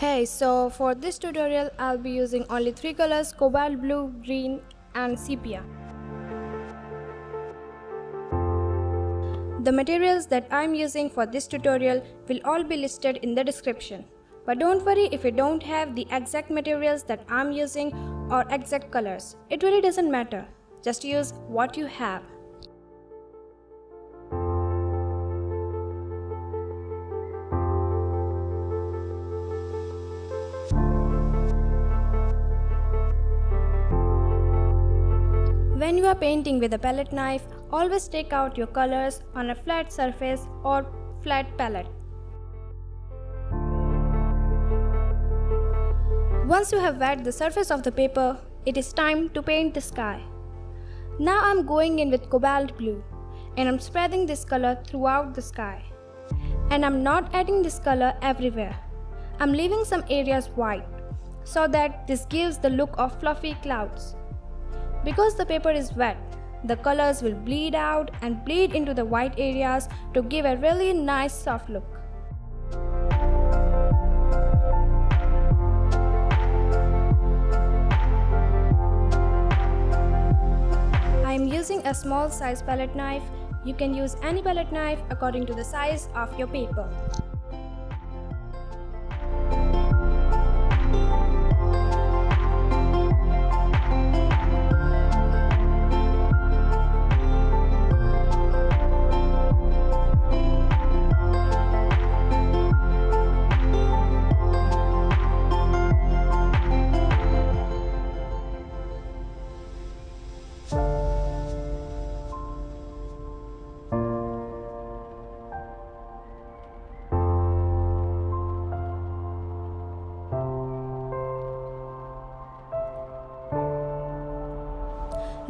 Hey, so for this tutorial I'll be using only three colors: cobalt blue, green and sepia. The materials that I'm using for this tutorial will all be listed in the description. But don't worry if you don't have the exact materials that I'm using or exact colors. It really doesn't matter. Just use what you have. When you are painting with a palette knife, always take out your colors on a flat surface or flat palette. Once you have wet the surface of the paper, it is time to paint the sky. Now I'm going in with cobalt blue and I'm spreading this color throughout the sky. And I'm not adding this color everywhere. I'm leaving some areas white so that this gives the look of fluffy clouds. Because the paper is wet, the colors will bleed out and bleed into the white areas to give a really nice soft look. I am using a small size palette knife. You can use any palette knife according to the size of your paper.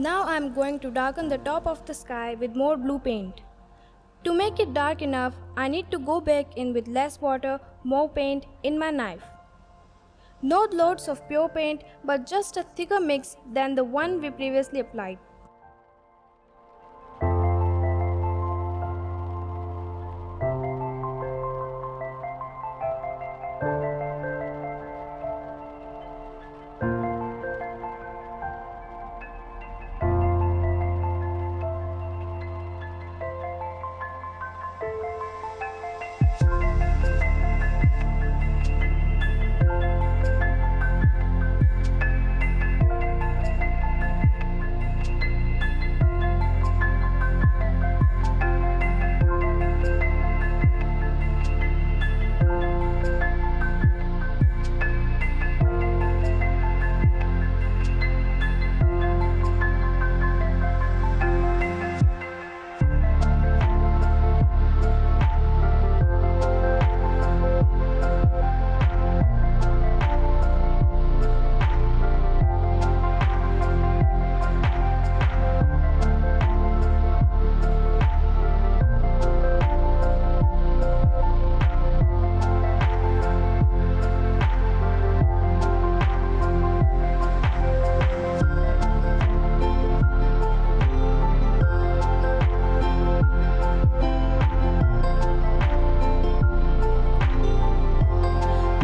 Now I am going to darken the top of the sky with more blue paint. To make it dark enough, I need to go back in with less water, more paint in my knife. Not loads of pure paint, but just a thicker mix than the one we previously applied.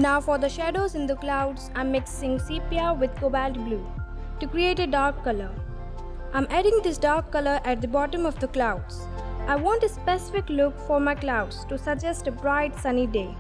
Now for the shadows in the clouds, I'm mixing sepia with cobalt blue to create a dark color. I'm adding this dark color at the bottom of the clouds. I want a specific look for my clouds to suggest a bright sunny day.